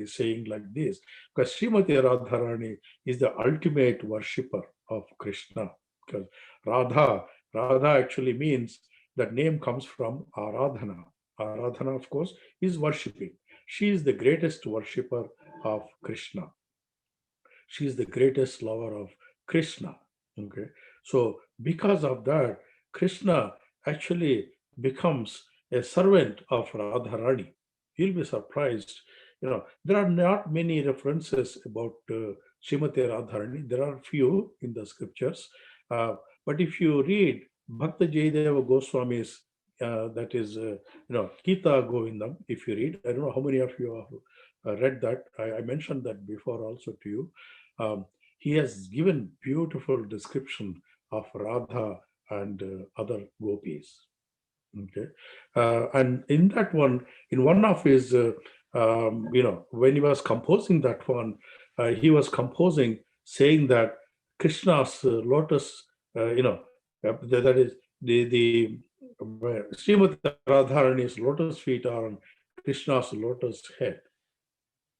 is saying like this, because Srimati Radharani is the ultimate worshipper of Krishna. Because Radha actually means, that name comes from Aradhana. Aradhana, of course, is worshipping. She is the greatest worshipper of Krishna. She is the greatest lover of Krishna. Okay, so because of that, Krishna actually becomes a servant of Radharani. You'll be surprised. There are not many references about Srimati Radharani. There are few in the scriptures, uh, but if you read Bhakta Jayadeva Goswami's, that is, Gita Govindam. If you read, I don't know how many of you have read that. I mentioned that before also to you. Um, he has given beautiful description of Radha and other gopis. Okay, and in that one, in one of his, when he was composing that one, he was composing saying that Krishna's lotus, that is Srimati Radharani's lotus feet are on Krishna's lotus head.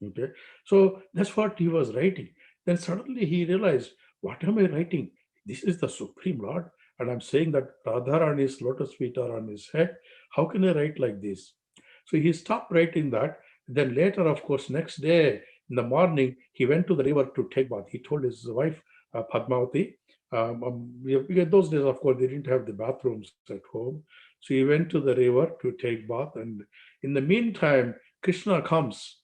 Okay, so that's what he was writing. Then suddenly he realized, what am I writing? This is the Supreme Lord, and I'm saying that Radharani's lotus feet are on his head. How can I write like this? So he stopped writing that. Then later, of course, next day in the morning, he went to the river to take bath. He told his wife, Padmavati, because those days, of course, they didn't have the bathrooms at home. So he went to the river to take bath. And in the meantime, Krishna comes.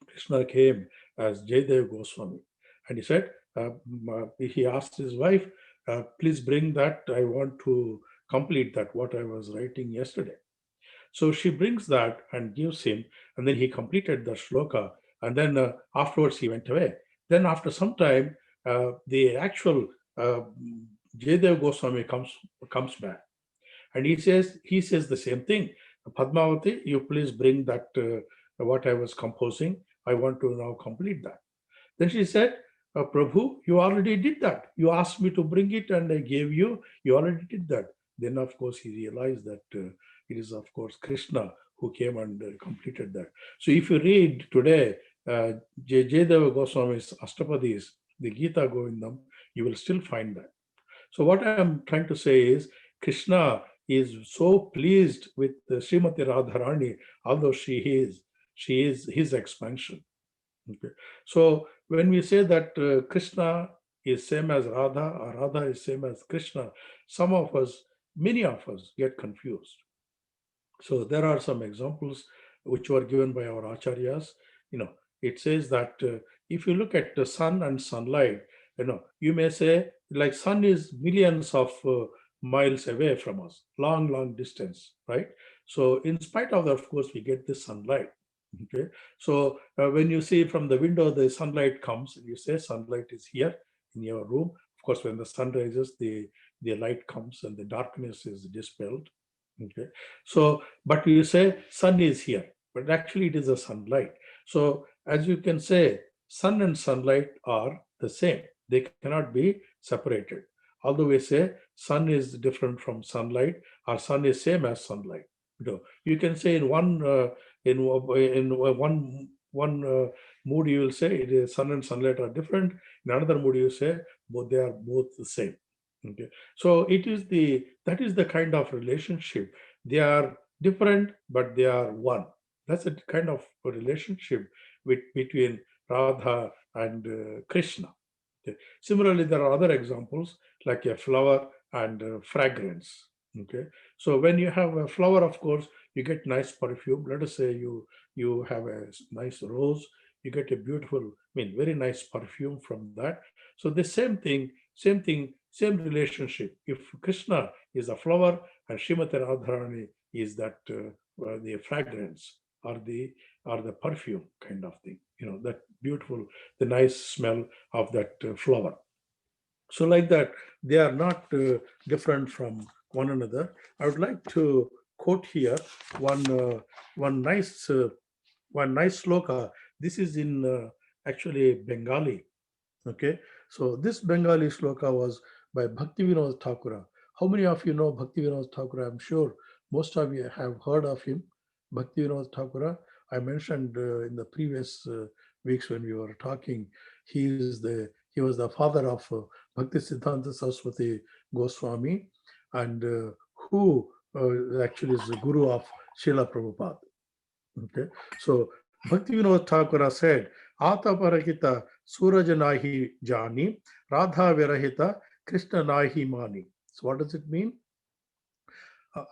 Krishna came as Jayadev Goswami, and he said, he asked his wife, please bring that. I want to complete that, what I was writing yesterday. So she brings that and gives him, and then he completed the shloka. And then afterwards he went away. Then after some time, the actual Jayadev Goswami comes back, and he says the same thing. Padmavati, you please bring that what I was composing. I want to now complete that. Then she said, Prabhu, you already did that. You asked me to bring it and I gave you. You already did that. Then, of course, he realized that it is, of course, Krishna who came and completed that. So if you read today, Jayadeva Goswami's Ashtapadis, the Gita Govindam, you will still find that. So what I'm trying to say is, Krishna is so pleased with Srimati Radharani, although she is his expansion. Okay. So when we say that Krishna is same as Radha, or Radha is same as Krishna, many of us get confused. So there are some examples which were given by our acharyas. It says that if you look at the sun and sunlight, you may say like sun is millions of miles away from us, long distance, right? So in spite of that, of course, we get the sunlight. Okay, so when you see from the window the sunlight comes, you say sunlight is here in your room. Of course, when the sun rises, the light comes and the darkness is dispelled. Okay, so but you say sun is here, but actually it is a sunlight. So as you can say, sun and sunlight are the same. They cannot be separated. Although we say sun is different from sunlight, or sun is same as sunlight. You can say in one mood you will say it is sun and sunlight are different. In another mood you say they are both the same. Okay, so that is the kind of relationship. They are different, but they are one. That's a kind of a relationship between Radha and Krishna. Okay. Similarly, there are other examples like a flower and fragrance. Okay, so when you have a flower, of course, you get nice perfume. Let us say you have a nice rose, you get a beautiful, very nice perfume from that. So the same thing, same relationship. If Krishna is a flower and Srimati Radharani is that the fragrance or the perfume kind of thing, that beautiful, the nice smell of that flower. So like that, they are not different from one another. I would like to quote here one nice sloka. This is in actually Bengali. Okay, so this Bengali sloka was by Bhaktivinoda Thakura. How many of you know Bhaktivinoda Thakura? I'm sure most of you have heard of him, Bhaktivinoda Thakura. I mentioned in the previous weeks when we were talking, he was the father of Bhakti Siddhanta Saraswati Goswami, and who actually is the guru of Srila Prabhupada. Okay, so Bhakti Vinod Thakura said, "Ata parakita Suraj nahi jani, Radha virahita Krishna nahi mani." So what does it mean?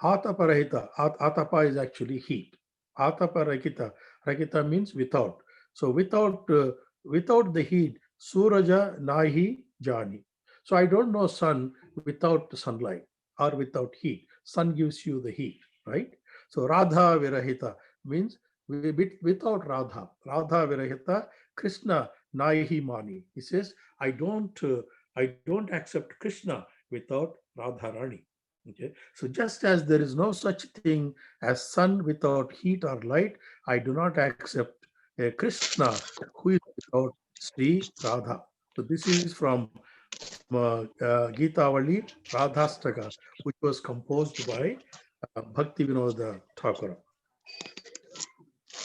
Ataparahita. Atapa is actually heat. Ataparakita. Rakita means without. So without the heat, Suraja nahi jani. So I don't know sun without sunlight or without heat. Sun gives you the heat, right? So Radha virahita means without Radha. Radha virahita Krishna nahi mani. He says, I don't accept Krishna without Radharani. Okay, so just as there is no such thing as sun without heat or light, I do not accept a Krishna who is without Sri Radha. So this is from Gita Avali Radhastaka, which was composed by Bhakti Vinod Thakura.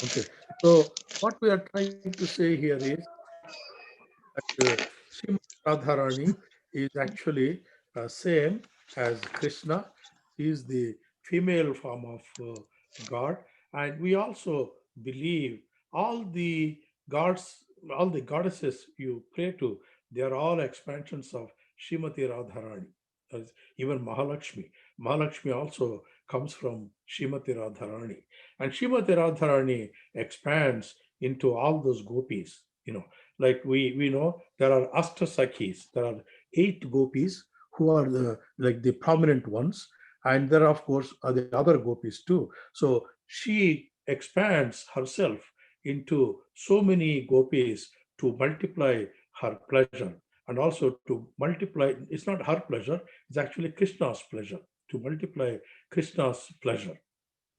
Okay, so what we are trying to say here is that Srimati Radharani is actually same as Krishna. He is the female form of God, and we also believe all the gods, all the goddesses you pray to, they are all expansions of Srimati Radharani. Even Mahalakshmi. Mahalakshmi also comes from Srimati Radharani, and Srimati Radharani expands into all those gopis. Like we know there are Ashtasakis, there are 8 gopis who are the prominent ones, and there of course are the other gopis too. So she expands herself into so many gopis to multiply her pleasure, and also to multiply, it's not her pleasure, it's actually Krishna's pleasure, to multiply Krishna's pleasure.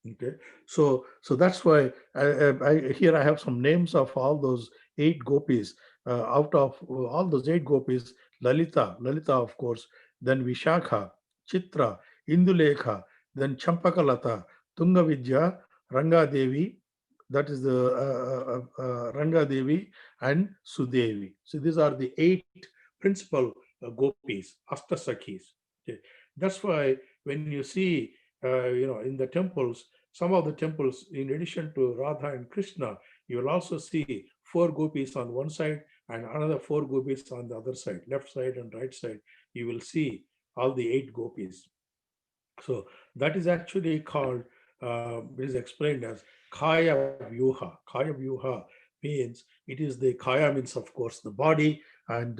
Okay, so that's why here I have some names of all those 8 gopis. Out of all those 8 gopis, Lalita, of course, then Vishakha, Chitra, Indulekha, then Champakalata, Tungavidya, Ranga Devi, that is the Ranga Devi, and Sudevi. So these are the 8 principal gopis, Ashtasakis. Okay, that's why when you see in the temples, some of the temples, in addition to Radha and Krishna, you will also see 4 gopis on one side and another 4 gopis on the other side, left side and right side. You will see all the 8 gopis. So that is actually called, it is explained as Kaya Vyuha. Kaya Vyuha means it is the Kaya means, of course, the body, and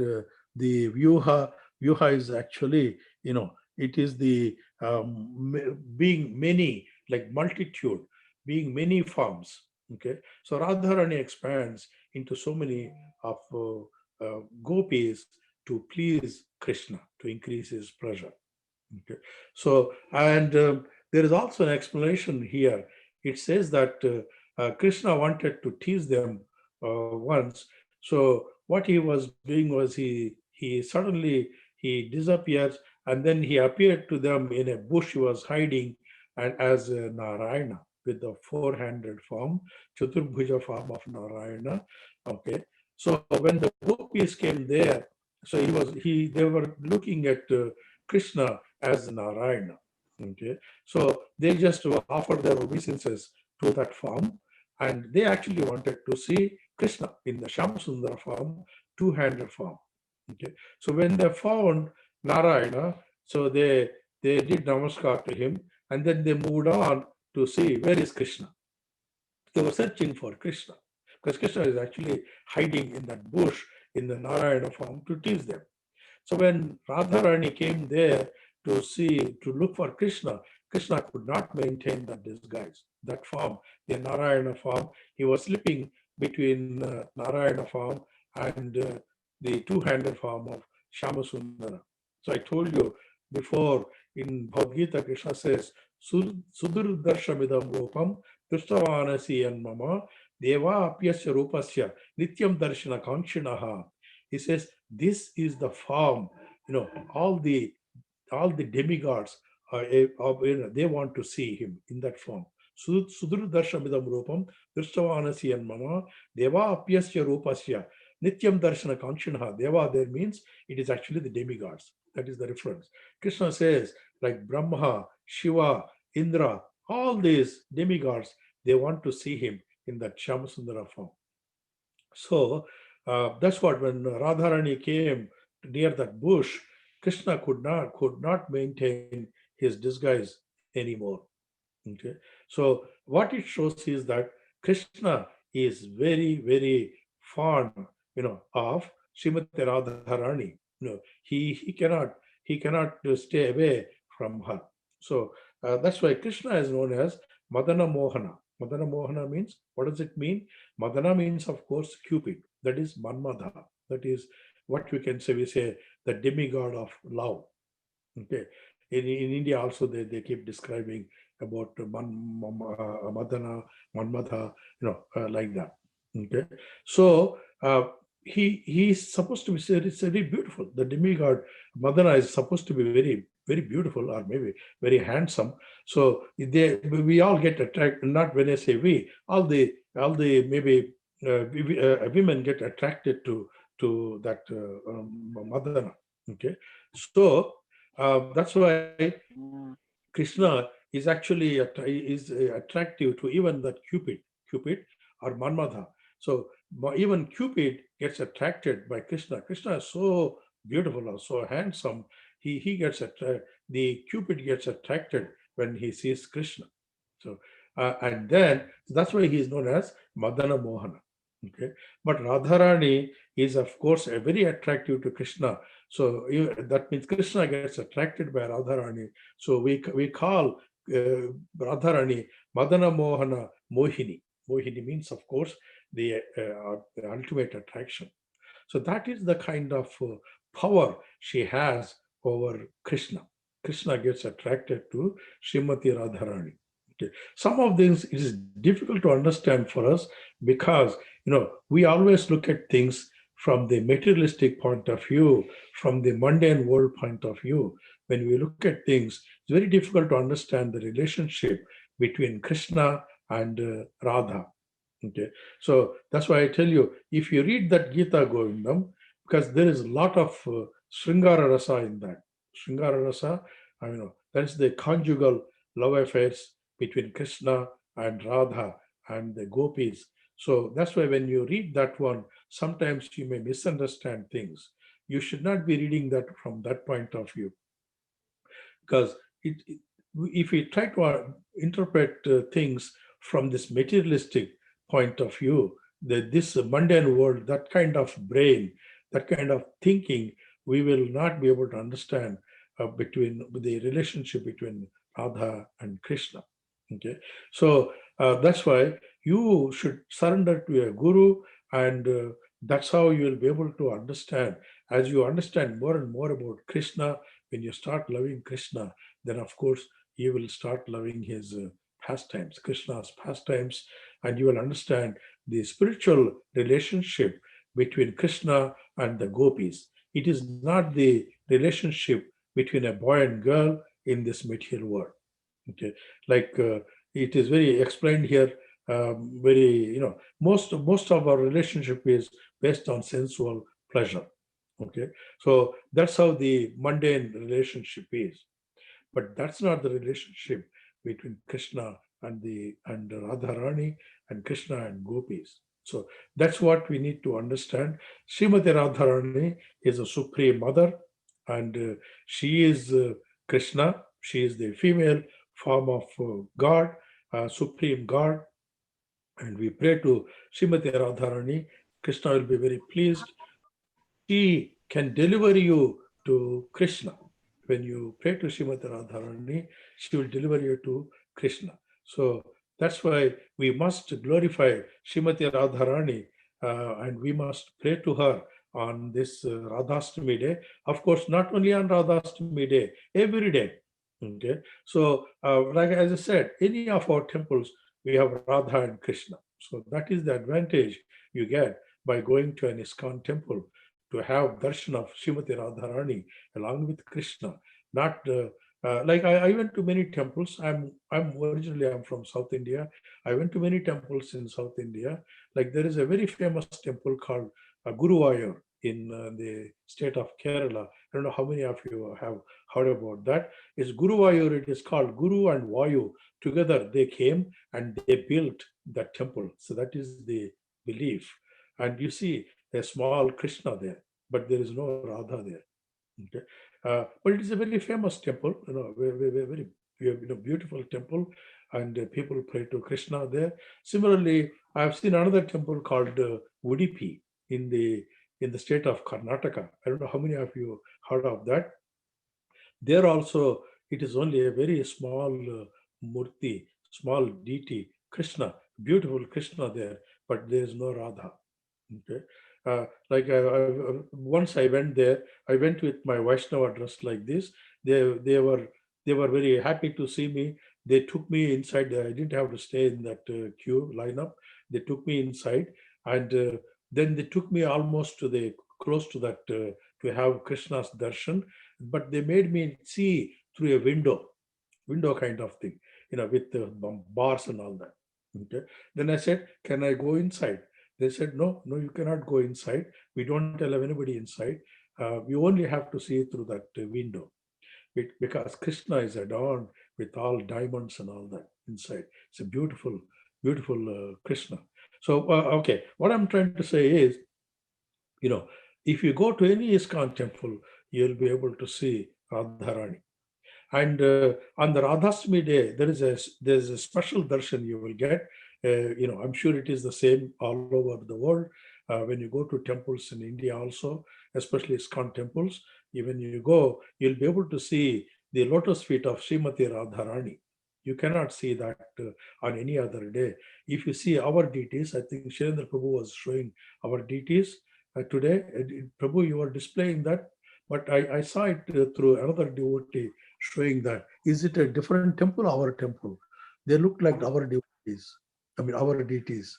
the Vyuha is actually, it is the being many, like multitude, being many forms. Okay, so Radharani expands into so many of gopis to please Krishna, to increase his pleasure. Okay. So, and there is also an explanation here. It says that Krishna wanted to tease them once. So, what he was doing was he suddenly he disappears, and then he appeared to them in a bush. He was hiding, and as Narayana with the 4-handed form, Chaturbhuja form of Narayana. Okay. So when the gopis came there, so they were looking at Krishna as Narayana. Okay, so they just offered their obeisances to that form, and they actually wanted to see Krishna in the Shamsundara form, 2-handed form. Okay, so when they found Narayana, so they did namaskar to him, and then they moved on to see where is Krishna. They were searching for Krishna, because Krishna is actually hiding in that bush in the Narayana form to tease them. So when Radharani came there to look for Krishna, Krishna could not maintain that disguise, that form, the Narayana form. He was slipping between Narayana form and the 2-handed form of Shamasundara. So I told you before in Bhagavad Gita, Krishna says, Sudur darshamidam rupam tustavanasi and mama deva apyasya rupasya nityam darshana kanshinaha. He says, this is the form, all the demigods, they want to see him in that form. Sudurdarshamidam Rupam, Drishtavanasi and Mama, Deva Apyasya Rupasya, Nityam Darshana Kanshinha. Deva there means it is actually the demigods. That is the reference. Krishna says, like Brahma, Shiva, Indra, all these demigods, they want to see him in that Shyamasundara form. So that's what when Radharani came near that bush, Krishna could not maintain his disguise anymore. Okay, so what it shows is that Krishna is very, very fond, of Srimati Radharani. He cannot stay away from her. So that's why Krishna is known as Madana Mohana. Madana Mohana means, what does it mean? Madana means, of course, Cupid. That is Manmadha. That is what we can say. We say the demigod of love. Okay. In India also they keep describing about Madana, Manmadha, like that. Okay. So he's supposed to be very beautiful. The demigod Madana is supposed to be very, very beautiful, or maybe very handsome. So we all get attracted. Not when I say we, all the maybe women get attracted to that Madana. Okay. So that's why Krishna is actually attractive to even that Cupid or Manmadha. So even Cupid gets attracted by Krishna. Krishna is so beautiful or so handsome. He gets the Cupid gets attracted when he sees Krishna. So and then that's why he is known as Madana Mohana. Okay, but Radharani is of course very attractive to Krishna. So that means Krishna gets attracted by Radharani. So we call Radharani Madana Mohana Mohini. Mohini means, of course, the ultimate attraction. So that is the kind of power she has over Krishna. Krishna gets attracted to Srimati Radharani. Okay. Some of things it is difficult to understand for us because we always look at things from the materialistic point of view, from the mundane world point of view. When we look at things, it's very difficult to understand the relationship between Krishna and Radha. Okay, so that's why I tell you, if you read that Gita Govindam, because there is a lot of Sringara Rasa in that. Sringara Rasa, that is the conjugal love affairs between Krishna and Radha and the gopis. So that's why when you read that one, sometimes you may misunderstand things. You should not be reading that from that point of view. Because if we try to interpret things from this materialistic point of view, this mundane world, that kind of brain, that kind of thinking, we will not be able to understand between the relationship between Radha and Krishna. Okay, so that's why you should surrender to a guru, and that's how you will be able to understand. As you understand more and more about Krishna, when you start loving Krishna, then of course you will start loving his pastimes, Krishna's pastimes, and you will understand the spiritual relationship between Krishna and the gopis. It is not the relationship between a boy and girl in this material world. Okay, like it is very explained here. Very, most of our relationship is based on sensual pleasure. Okay, so that's how the mundane relationship is, but that's not the relationship between Krishna and Radharani and Krishna and gopis. So that's what we need to understand. Srimati Radharani is a supreme mother, and she is Krishna. She is the female form of God, supreme God, and we pray to Srimati Radharani. Krishna will be very pleased. She can deliver you to Krishna. When you pray to Srimati Radharani, she will deliver you to Krishna. So that's why we must glorify Srimati Radharani, and we must pray to her on this Radhastami day. Of course, not only on Radhastami day, every day. Okay. So, like as I said, any of our temples, we have Radha and Krishna. So that is the advantage you get by going to an ISKCON temple, to have darshan of Srimati Radharani along with Krishna, not Like I went to many temples. I'm from South India. I went to many temples in South India. Like there is a very famous temple called Guruvayur in the state of Kerala. I don't know how many of you have heard about that. It's Guruvayur. It is called Guru and Vayu. Together they came and they built that temple. So that is the belief. And you see a small Krishna there, but there is no Radha there. Okay. But it is a very famous temple, very beautiful temple, and people pray to Krishna there. Similarly, I have seen another temple called Udupi in the state of Karnataka. I don't know how many of you heard of that. There also, it is only a very small murti, small deity, Krishna, beautiful Krishna there, but there is no Radha. Okay. Like once I went there, I went with my Vaishnava dressed like this. They were very happy to see me. They took me inside. I didn't have to stay in that queue lineup. They took me inside, and then they took me almost to the close to that to have Krishna's darshan. But they made me see through a window kind of thing, with the bars and all that. Okay. Then I said, "Can I go inside?" They said, "No, no, you cannot go inside. We don't allow anybody inside. We only have to see through that window." Because Krishna is adorned with all diamonds and all that inside. It's a beautiful, beautiful Krishna. So, okay, what I'm trying to say is, if you go to any ISKCON temple, you'll be able to see Radharani. And on the Radhastami day, there's a special darshan you will get. I'm sure it is the same all over the world. When you go to temples in India also, especially ISKCON temples, when you go, you'll be able to see the lotus feet of Srimati Radharani. You cannot see that on any other day. If you see our deities, I think Shirendra Prabhu was showing our deities today. Prabhu, you were displaying that, but I saw it through another devotee showing that. Is it a different temple, our temple? They look like our devotees. I mean, our deities.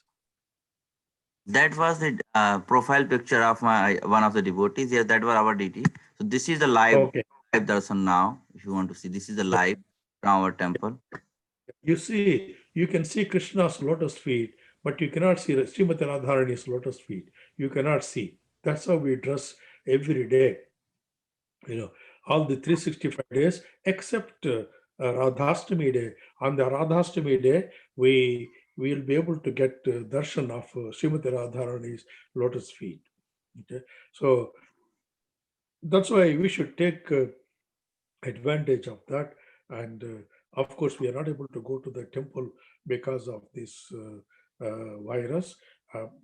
That was the profile picture of my one of the devotees. Yes, that was our deity. So this is the Okay. live darshan now. If you want to see, this is the live from our temple. You see, you can see Krishna's lotus feet, but you cannot see Srimati Radharani's lotus feet. You cannot see. That's how we dress every day. All the 365 days, except Radhastami day. On the Radhastami day, we will be able to get darshan of Srimati Radharani's lotus feet. Okay, so that's why we should take advantage of that. And of course, we are not able to go to the temple because of this virus.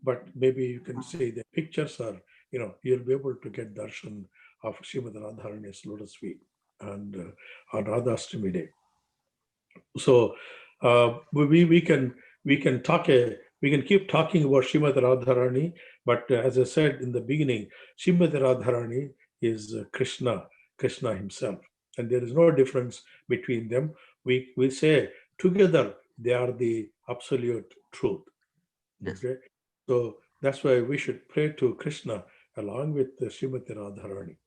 But maybe you can say the pictures are, you'll be able to get darshan of Srimati Radharani's lotus feet and on Radhastami day. So we can talk we can keep talking about Srimati Radharani, but as I said in the beginning, Srimati Radharani is Krishna himself, and there is no difference between them. We say together they are the absolute truth. Yes. Okay, so that's why we should pray to Krishna along with Srimati Radharani.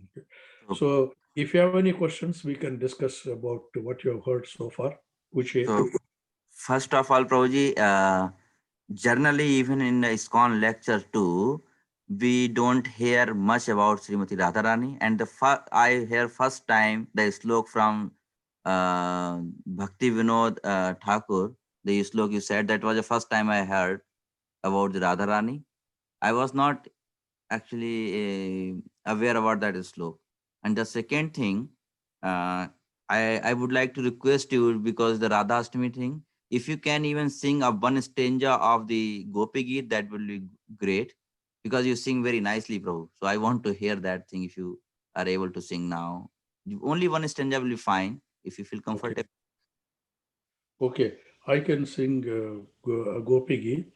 Okay. So, So if you have any questions, we can discuss about what you have heard so far. Which so first of all, Prabhuji, generally, even in the ISKCON lecture too, we don't hear much about Srimati Radharani. And I hear first time the slok from Bhakti Vinod Thakur, the slok you said, that was the first time I heard about the Radharani. I was not actually aware about that slok. And the second thing, uh, I would like to request you, because the Radha Ashtami thing, if you can even sing a one stanza of the Gopi Geet, that will be great, because you sing very nicely, Prabhu. So I want to hear that thing if you are able to sing now. Only one stanza will be fine if you feel okay, comfortable. okay, I can sing Gopi Geet.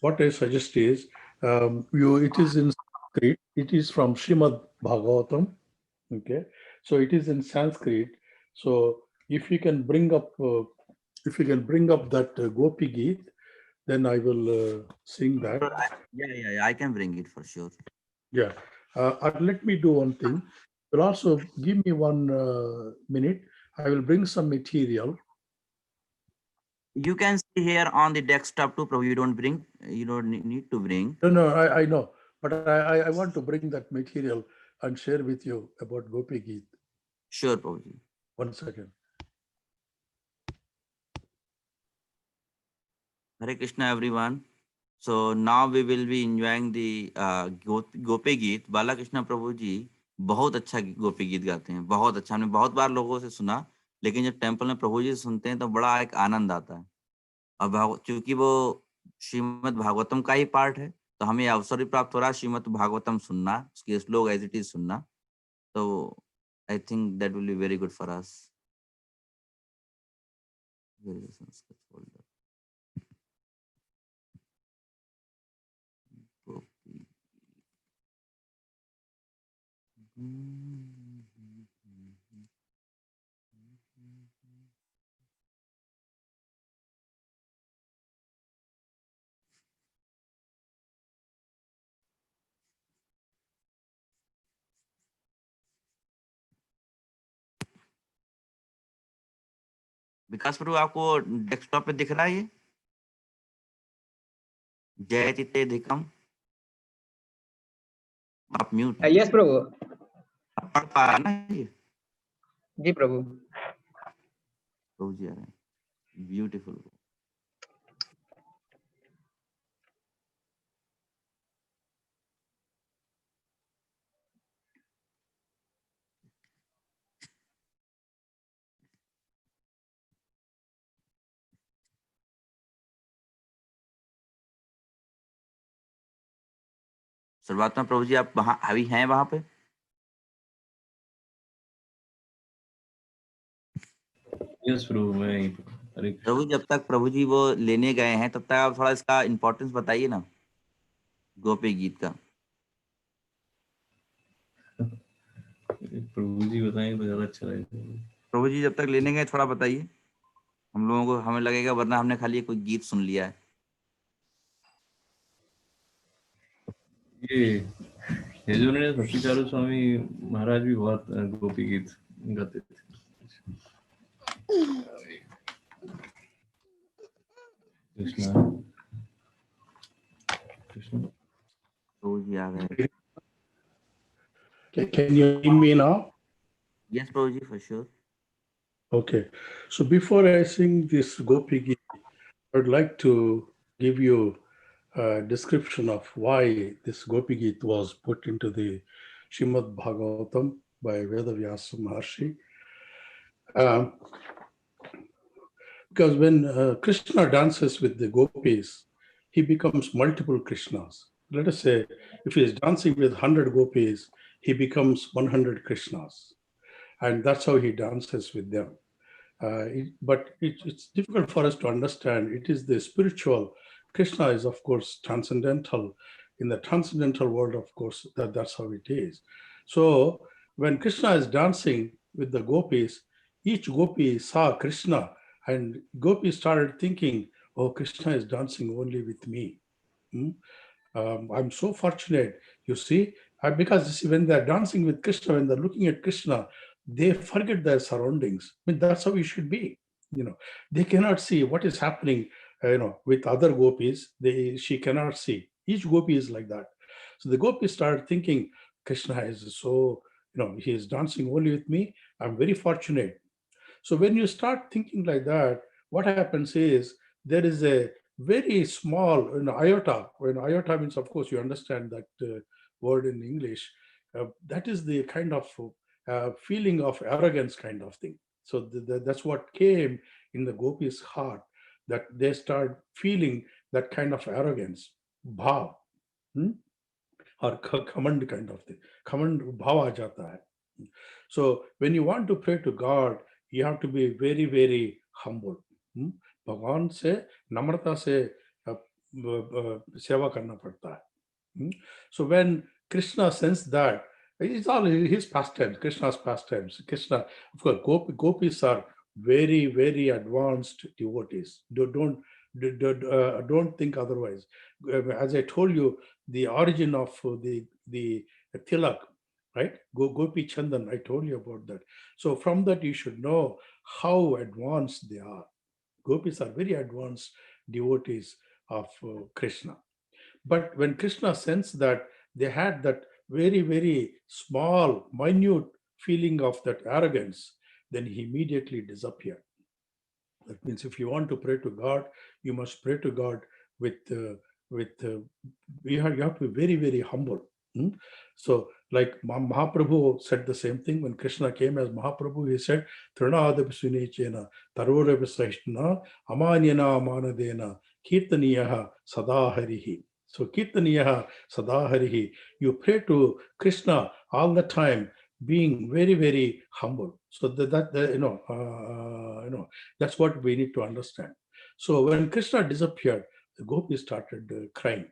What I suggest is, it is in Sanskrit. It is from Srimad Bhagavatam. Okay, so it is in Sanskrit. So if you can bring up that Gopi Geet, then I will sing that. Sure, yeah, I can bring it for sure. Yeah. And let me do one thing. will also give me 1 minute. I will bring some material. You can see here on the desktop too, Prabhu. You don't need to bring. No, I know, but I want to bring that material and share with you about Gopi Geet. Sure, Prabhuji. 1 second. Hare Krishna, everyone. So now we will be enjoying the गोपी गीत. बालाकृष्ण प्रभु जी बहुत अच्छा गोपी गीत गाते हैं, बहुत अच्छा. हमने बहुत बार लोगों से सुना, लेकिन जब टेम्पल में प्रभु जी सुनते हैं तो बड़ा एक आनंद आता है. अब चूंकि वो श्रीमद् भागवतम का ही पार्ट है, तो हमें अवसर भी प्राप्त हो रहा है श्रीमद् भागवतम सुनना, उसके श्लोक एज इट इज सुनना. तो I think that will be very good for us. Vikas Prabhu आपको डेस्कटॉप पे दिख रहा है ये जय चित्ते धिकम? आप म्यूट हैं. यस प्रभु. आप पढ़ पा रहे हैं ना ये? जी प्रभु. प्रभु जी आ रहे हैं. ब्यूटीफुल. शुरुआत में प्रभु जी आप वहां अभी हैं वहां पे? यस प्रभु, मैं यहीं पे. हरे कृष्ण. प्रभु जब तक प्रभु जी वो लेने गए हैं तब तक आप थोड़ा इसका इम्पोर्टेंस बताइए ना गोपी गीत का. प्रभु जी बताएं तो ज्यादा अच्छा रहेगा. प्रभु जी जब तक लेने गए थोड़ा बताइए, हम लोगों को हमें लगेगा वरना हमने खाली कोई गीत सुन लिया है. ये जो ने सच्चिदानंद स्वामी महाराज भी बहुत गोपी गीत गाते थे. कृष्णा कृष्ण. प्रभु जी आ गए. Can you hear me now? Yes Prabhu ji, for sure. Okay. So before I sing this Gopi Geet, I would like to give you a description of why this Gopi Geet was put into the Srimad Bhagavatam by Vedavyasa Maharshi. Because when Krishna dances with the gopis, he becomes multiple Krishnas. Let us say, if he is dancing with 100 gopis, he becomes 100 Krishnas. And that's how he dances with them. But it's difficult for us to understand. It is the spiritual. Krishna is, of course, transcendental. In the transcendental world, of course, that's how it is. So when Krishna is dancing with the gopis, each gopi saw Krishna, and gopi started thinking, oh, Krishna is dancing only with me. I'm so fortunate, you see, because when they're dancing with Krishna, when they're looking at Krishna, they forget their surroundings. I mean, that's how it should be. They cannot see what is happening, with other gopis. She cannot see. Each gopi is like that. So the gopis started thinking, Krishna is so, he is dancing only with me. I'm very fortunate. So when you start thinking like that, what happens is there is a very small iota. When iota means, of course, you understand that word in English. That is the kind of feeling of arrogance kind of thing. So that's what came in the gopis' heart, that they start feeling that kind of arrogance, bhav, or command kind of thing. Command bhav aa jata hai. So when you want to pray to God, you have to be very, very humble. भगवान से नम्रता से सेवा करना पड़ता है. So when Krishna sensed that, it's all his pastimes, Krishna's pastimes. Krishna, of course, gopis are very, very advanced devotees. Don't think otherwise. As I told you, the origin of the tilak, right? Gopi Chandan, I told you about that. So from that, you should know how advanced they are. Gopis are very advanced devotees of Krishna. But when Krishna sensed that they had that very, very small, minute feeling of that arrogance, then he immediately disappeared. That means if you want to pray to God, you must pray to God with you have to be very, very humble. Hmm? So, like Mahaprabhu said the same thing when Krishna came as Mahaprabhu. He said, "Trinadapi sunechena, tarorapi srishna, amanyana manadena, kirtaniyaha sadaharihi." So, kirtaniyaha sadaharihi. You pray to Krishna all the time, being very, very humble. So that's what we need to understand. So when Krishna disappeared, the gopis started crying.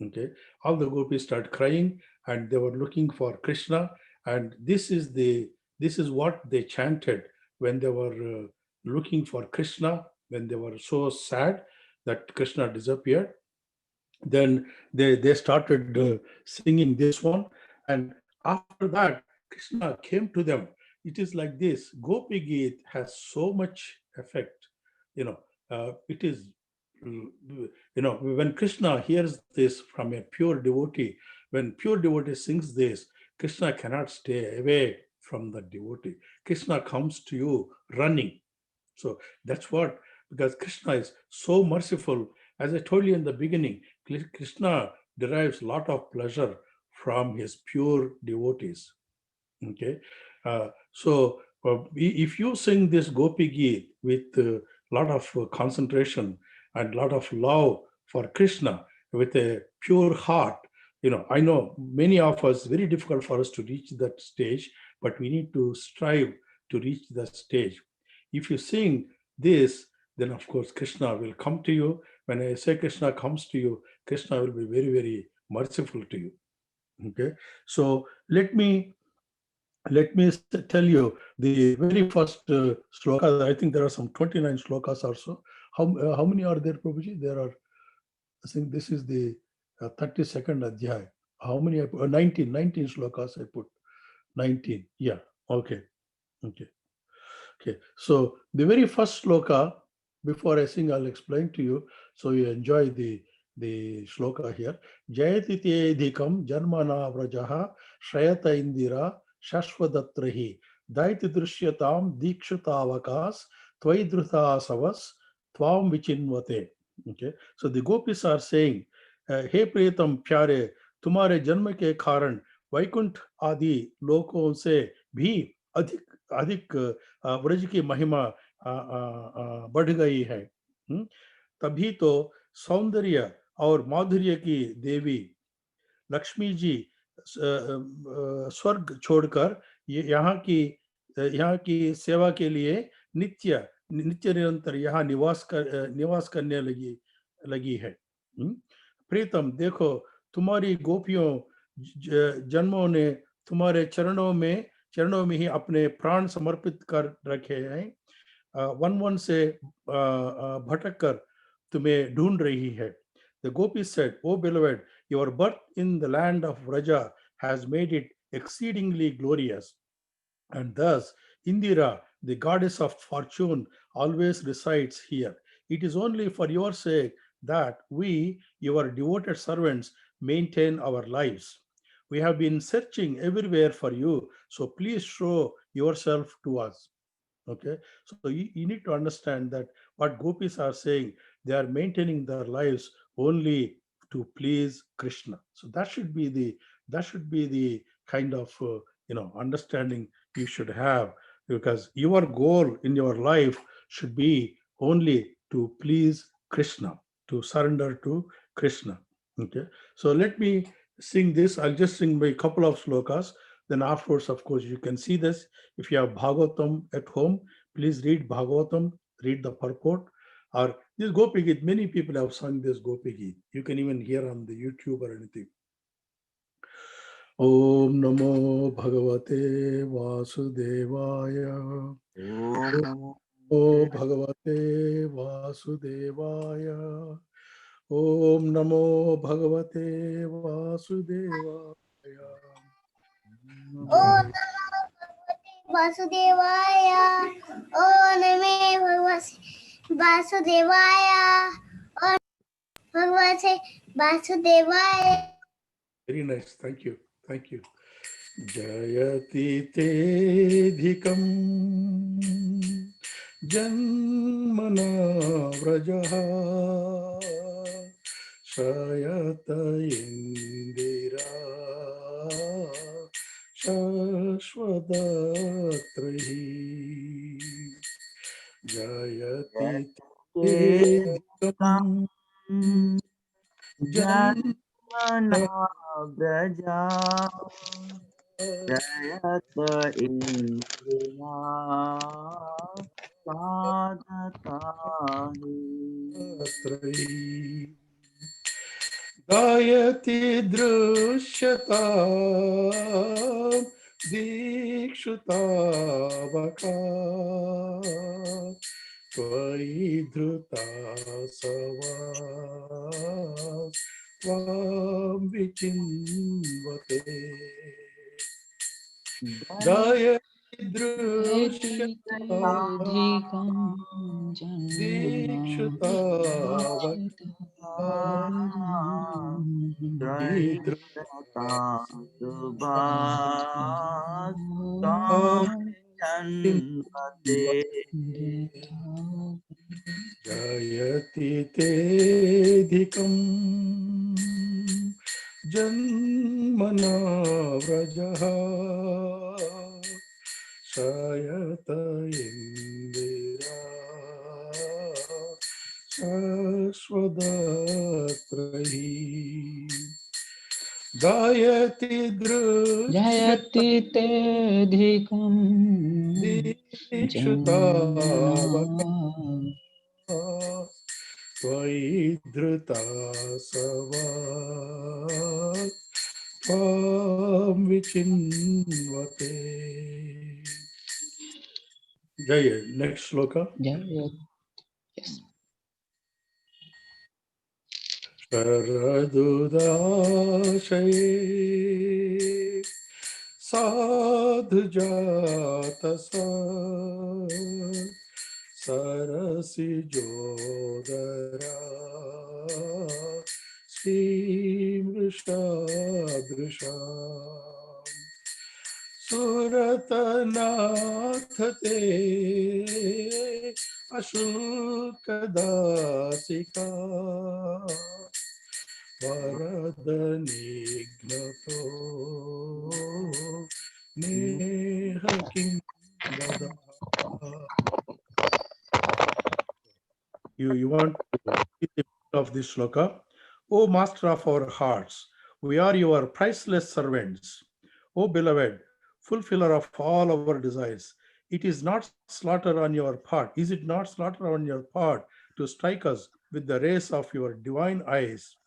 Okay, all the gopis started crying, and they were looking for Krishna. And this is what they chanted when they were looking for Krishna. When they were so sad that Krishna disappeared, then they started singing this one. And after that, Krishna came to them. It is like this. Gopi Geet has so much effect. It is, when Krishna hears this from a pure devotee, when pure devotee sings this, Krishna cannot stay away from the devotee. Krishna comes to you running. So that's what, because Krishna is so merciful. As I told you in the beginning, Krishna derives a lot of pleasure from his pure devotees. Okay, if you sing this Gopi Geet with a lot of concentration and a lot of love for Krishna with a pure heart, I know many of us, very difficult for us to reach that stage, but we need to strive to reach that stage. If you sing this, then of course Krishna will come to you. When I say Krishna comes to you, Krishna will be very, very merciful to you. Okay, so let me tell you the very first sloka. I think there are some 29 slokas or so. How many are there, Prabhuji? There are, I think this is the 32nd adhyay. How many? 19 slokas I put. 19. Yeah. Okay. Okay. Okay. So the very first sloka, before I sing, I'll explain to you so you enjoy the shloka here. Jayati te dhikam janmana vrajaha shrayata indira shashvadatrahi daiti drishyatam dikshutavakas tvaidruta savas tvam vichinvate. Okay. So the gopis are saying, हे प्रियतम प्यारे, तुम्हारे जन्म के कारण वैकुंठ आदि लोकों से भी अधिक अधिक ब्रज की महिमा बढ़ गई है। तभी तो सौंदर्य और माधुर्य की देवी लक्ष्मी जी स्वर्ग छोड़कर यहाँ की सेवा के लिए नित्य नित्य निरंतर यहाँ निवास करने लगी है। प्रीतम देखो, तुम्हारी गोपियों जन्मों ने तुम्हारे चरणों में ही अपने प्राण समर्पित कर रखे हैं। वन वन से भटक कर तुम्हें ढूंढ रही है। The gopis said, "O beloved, your birth in the land of Vraja has made it exceedingly glorious. And thus, Indira, the goddess of fortune, always resides here. It is only for your sake that we, your devoted servants, maintain our lives. We have been searching everywhere for you, so please show yourself to us." Okay, so you need to understand that what gopis are saying, they are maintaining their lives only to please Krishna. So that should be the kind of understanding you should have, because your goal in your life should be only to please Krishna, to surrender to Krishna. Okay, so let me sing this. I'll just sing by a couple of slokas. Then afterwards, of course, you can see this. If you have Bhagavatam at home, please read Bhagavatam, read the purport. Or this Gopi Geet, many people have sung this Gopi Geet. You can even hear on the YouTube or anything. Om Namo Bhagavate Vasudevaya. Om Namo Bhagavate Vasudevaya. Om Namo Bhagavate Vasudevaya. जय वासुदेवाय ओम नमे भगवते वासुदेवाय ओम भगवते वासुदेवाय. Very nice. Thank you. Thank you. जयति तेऽधिकं जन्मना व्रजः शयत इन्दिरा शश्वदत्रहि जयति तेऽधिकं जन्मना व्रजा जयत इंद्रिया साधताहि जन्मत्रयी गायति दृश्यता दीक्षुतावका त्वयि धृता सवा त्वां विचिन्वते गायति दृश्यता दीक्षुतावका जयति तेऽधिकं जन्मना व्रजः शयत इन्दिरा शश्वदत्रहि गायति जयति तेऽधिकं दीक्षुतावका जन्मना त्वयि धृता सवा त्वां विचिन्वते. Jai. Next sloka. Sharadudasaye sadhujatasa sarasi jodara simrishadrisha सुरतनाथ ते अशुल्कदासिका वरदनिघ्नतो नेह किं वद. You want to see the meaning of this sloka? O Master of our hearts, we are your priceless servants. O beloved, fulfiller of all our desires, it is not slaughter on your part. Is it not slaughter on your part to strike us with the rays of your divine eyes,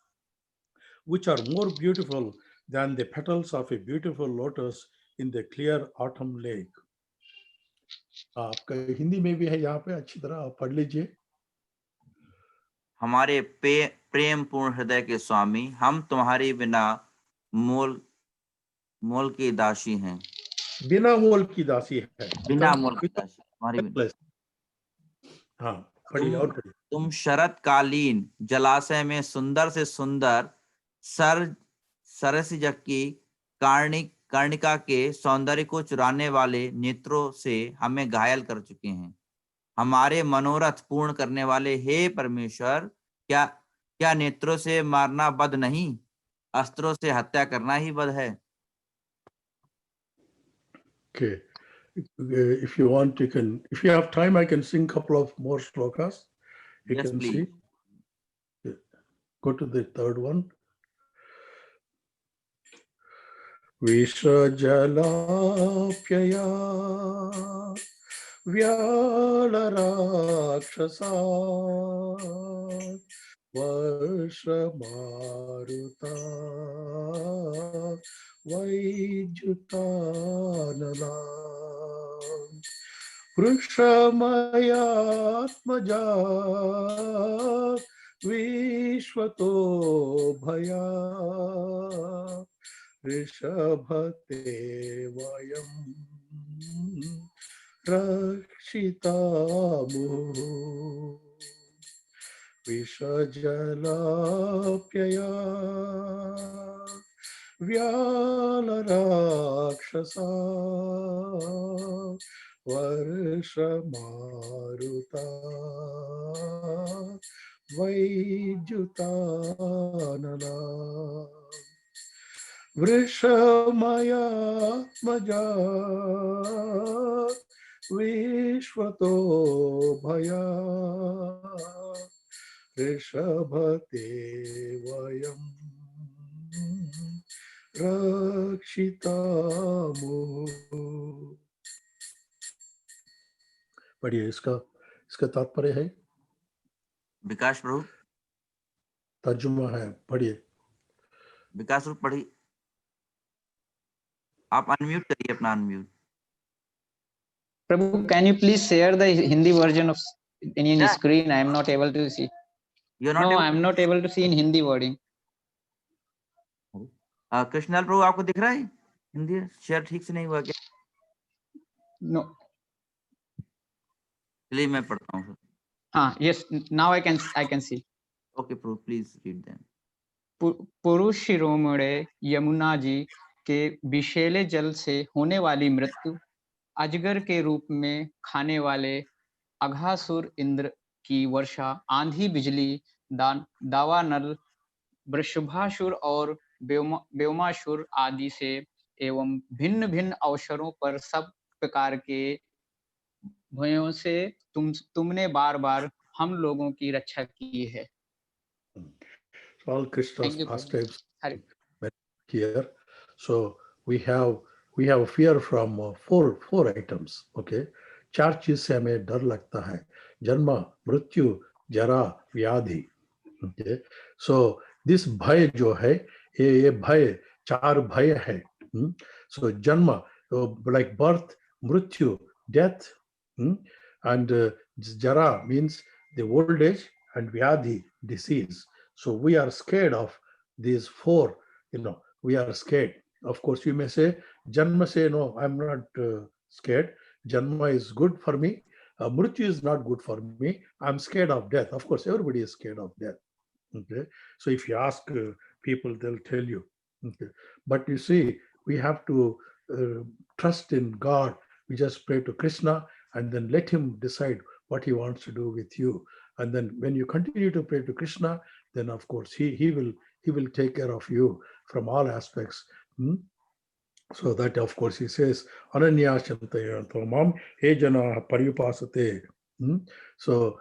which are more beautiful than the petals of a beautiful lotus in the clear autumn lake? आपका हिंदी में भी है यहाँ पे, अच्छी तरह आप पढ़ लीजिए. हमारे प्रेम पूर्ण हृदय के स्वामी, हम तुम्हारी बिना मोल की दासी हैं. बिना मोल की दासी है. बिना मोल की दासी हमारी बिना. हाँ, पढ़िए और पढ़िए. तुम शरतकालीन जलाशय में सुंदर से सुंदर सरसिजक की कर्णिका के सौंदर्य को चुराने वाले नेत्रों से हमें घायल कर चुके हैं. हमारे मनोरथ पूर्ण करने वाले हे परमेश्वर, क्या नेत्रों से मारना बद नहीं, अस्त्रों से हत्या करना ही बद है. Okay. If you want, you can. If you have time, I can sing a couple of more slokas. You Yes, can please. see. Go to the third one. Vishajalapyaya Vyalarакшаса Varshamaruta Vaijutanala Prushamayatmaja Vishwato Bhaya ऋषभते वयं रक्षितामुः विषजलाप्यया व्यालराक्षसा वर्षमारुता वैद्युतानला वृषमयात्मजा विश्वतो भया ऋषभते वयं रक्षितामुः। पढ़िए, इसका तात्पर्य है, विकास प्रभु, तर्जुमा है, पढ़िए। विकास प्रभु पढ़िए, आप अनम्यूट करिए अपना, unmute. Prabhu, can you please share the Hindi version of in Yeah. screen? I am not able to see. You not No, I am not able to see in Hindi wording. Krishnalal Prabhu, आपको दिख रहा है Hindi share ठीक से नहीं हुआ क्या? No. चलिए मैं पढ़ता हूँ। Yes. Now I can see. Okay Prabhu, please read them. पुरुष शिरोमणि यमुना जी के विषैले जल से होने वाली मृत्यु, अजगर के रूप में खाने वाले अघासुर इंद्र की वर्षा, आंधी बिजली, दावानल, वृषभासुर और व्योमासुर आदि से एवं भिन्न भिन्न अवसरों पर सब प्रकार के भयों से तुमने बार बार हम लोगों की रक्षा की है। All Krishna's Thank you, pastimes Hari. here. So we have fear from four items. Okay, चार चीज से हमें डर लगता है, जन्म, मृत्यु, जरा, व्याधि. Okay, so this भय जो है, ये भय, चार भय है. So जन्म, like birth, मृत्यु, death, and jara means the old age, and vyadhi, disease. So we are scared of these four, we are scared. Of course, you may say, Janma say, no, I'm not scared. Janma is good for me. Mrityu is not good for me. I'm scared of death. Of course, everybody is scared of death. Okay. So if you ask people, they'll tell you. Okay. But you see, we have to trust in God. We just pray to Krishna and then let him decide what he wants to do with you. And then when you continue to pray to Krishna, then of course he will take care of you from all aspects. So that of course he says, Ananya Chantayantamam Ejana Paripasate. So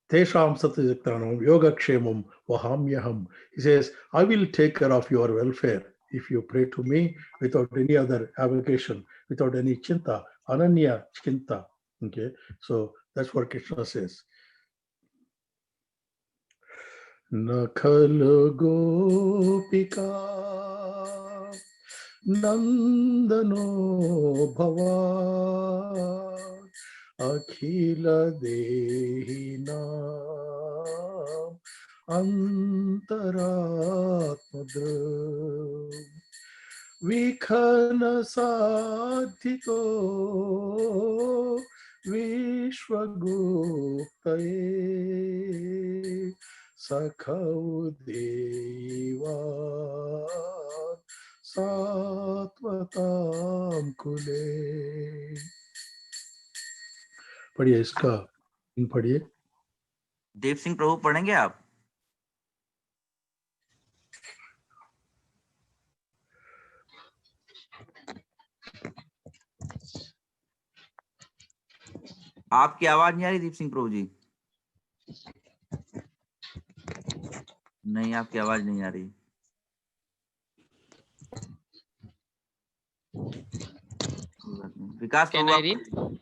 Tesham Satyajiktanam Yogakshemam Vahamyaham. He says, I will take care of your welfare if you pray to me without any other avocation, without any chinta, Ananya Chinta. Okay, so that's what Krishna says. Nakhal Gopika Nandano Bhava Akhila Dehina Antaratmadra Vikhana Sadhito Vishwaguptaye Sakhaudevan Satvatam Kule. पढ़िए, इसका पढ़िए। देव सिंह प्रभु पढ़ेंगे आप? आपकी आवाज नहीं आ रही दीप सिंह प्रभु जी। नहीं, आपकी आवाज नहीं आ रही। विकास प्रभु,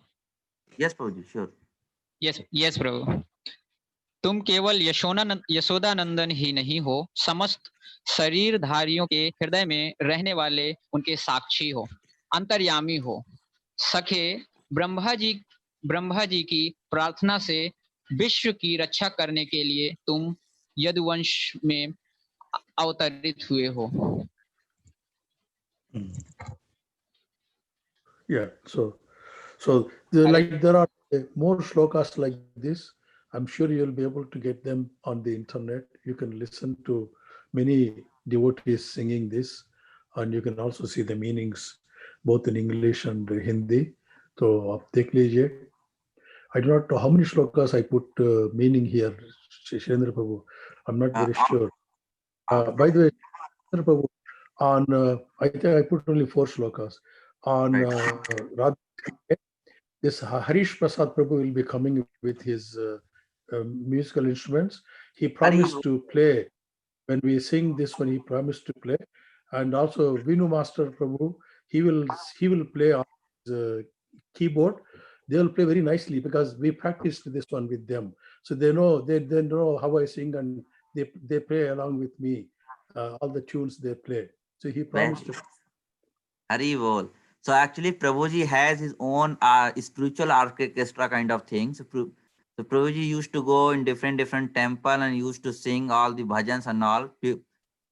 यस प्रभु जी, श्योर। यस प्रभु। तुम केवल यशोदानंदन ही नहीं हो, समस्त शरीरधारियों के हृदय में रहने वाले उनके साक्षी हो, अंतर्यामी हो। सखे ब्रह्मा जी की प्रार्थना से विश्व की रक्षा करने के लिए तुम यदुवंश में अवतरित हुए हो। Mm. Yeah. So there are more shlokas like this. I'm sure you'll be able to get them on the internet. You can listen to many devotees singing this, and you can also see the meanings both in English and Hindi. So आप देख लीजिए. I do not know how many shlokas I put meaning here, Shendra Prabhu. I'm not very sure. By the way, Shendra Prabhu, on I think I put only 4 shlokas on Radha. This Harish Prasad Prabhu will be coming with his musical instruments. He promised to play when we sing this one. He promised to play, and also Vinu Master Prabhu. He will play on his keyboard. They will play very nicely because we practiced this one with them, so they know how I sing, and they play along with me all the tunes they play. So he promised to. Hari Bol. So actually, Prabhuji has his own spiritual orchestra kind of thing. So Prabhuji used to go in different temple and used to sing all the bhajans and all.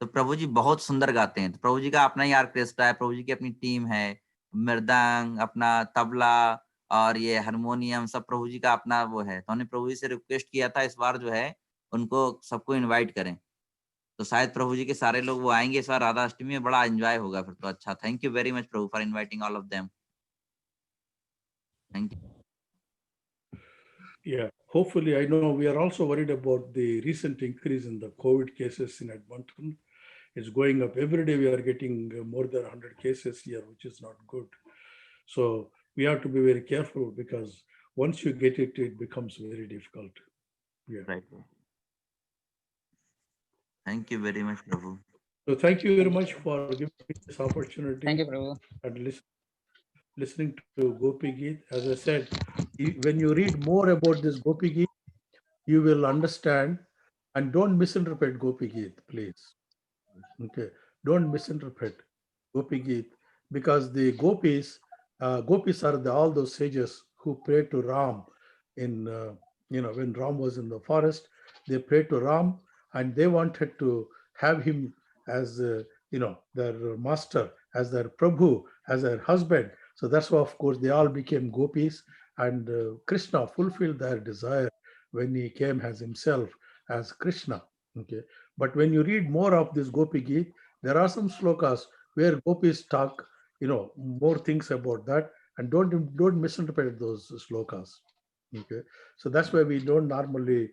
तो प्रभु जी बहुत सुंदर गाते हैं. तो प्रभु जी का अपना ही orchestra है, प्रभु जी की अपनी टीम है, मृदंग, अपना तबला और ये हारमोनियम सब प्रभु जी का अपना वो है. तो हमने प्रभु जी से रिक्वेस्ट किया था इस बार जो है उनको सबको इनवाइट करें. तो शायद प्रभु जी के सारे लोग वो आएंगे इस बार राधा अष्टमी में. बड़ा एंजॉय होगा फिर तो. अच्छा, thank you very much Prabhu for inviting all of them. Thank you. Yeah, hopefully, I know we are also worried about the recent increase in the COVID cases in Edmonton. It's going up every day. We are getting more than 100 cases here, which is not good. So we have to be very careful because once you get it, it becomes very difficult. Yeah. Right. Thank you very much, Prabhu. So thank you very much for giving me this opportunity. Thank you, Prabhu. And listening to Gopi Geet. As I said, when you read more about this Gopi Geet, you will understand, and don't misinterpret Gopi Geet, please. Okay, don't misinterpret Gopi Geet, because the gopis are all those sages who prayed to Ram in when Ram was in the forest. They prayed to Ram and they wanted to have him as their master, as their Prabhu, as their husband. So that's why, of course, they all became gopis, and Krishna fulfilled their desire when he came as himself as Krishna. Okay, but when you read more of this Gopi Geet, there are some slokas where gopis talk, more things about that, and don't misinterpret those slokas. Okay, so that's why we don't normally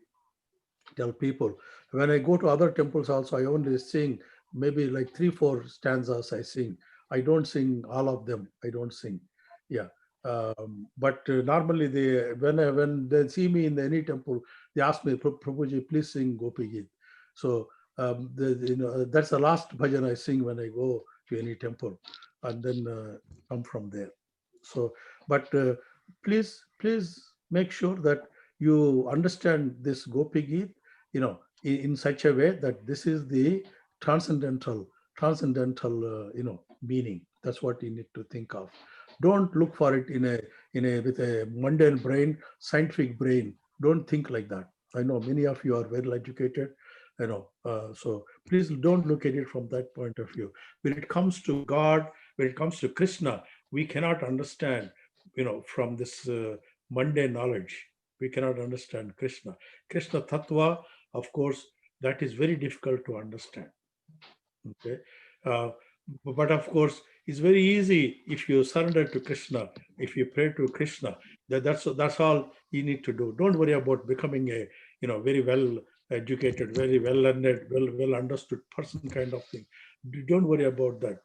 tell people. When I go to other temples also, I only sing maybe like 3-4 stanzas I sing. I don't sing all of them. I don't sing. Yeah. But normally when they see me in any temple, they ask me, Prabhuji, please sing Gopi Geet. So that's the last bhajan I sing when I go to any temple, and then come from there. So, but please make sure that you understand this Gopi Geet, in such a way that this is the transcendental, meaning. That's what you need to think of. Don't look for it with a mundane brain, scientific brain. Don't think like that. I know many of you are well educated, so please don't look at it from that point of view. When it comes to God, when it comes to Krishna, we cannot understand, from this mundane knowledge. We cannot understand Krishna. Krishna Tattva, of course, that is very difficult to understand. Okay, but of course, it's very easy if you surrender to Krishna, if you pray to Krishna. That's all you need to do. Don't worry about becoming a very well educated, very well learned, well understood person kind of thing. Don't worry about that.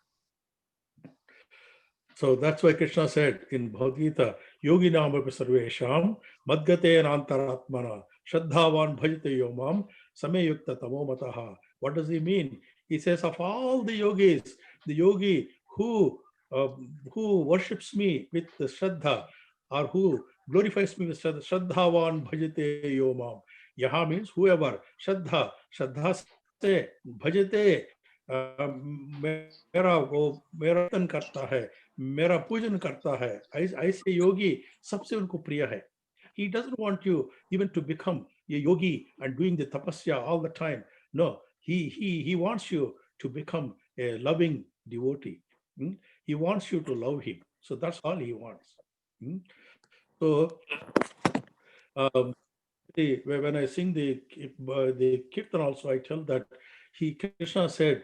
So that's why Krishna said in Bhagavad Gita, Yogi Namapi Sarvesham Madgate Nantaratmana Shraddhavan Bhajate Yomam Same Yukta Tamomataha. What does he mean? He says, of all the yogis, the yogi who worships me with the Shraddha, or who glorifies me with Shraddha, Shraddhavan Bhajate Yomam. Yaha means whoever, Shraddha se Bhajate, मेरा कीर्तन करता है, मेरा पूजन करता है, ऐसे योगी सबसे उनको प्रिय है. He doesn't want you even to become a yogi and doing the tapasya all the time. No, he wants you to become a loving devotee. Mm. He wants you to love him. So that's all he wants. Mm. So when I sing the kirtan also, I tell that Krishna said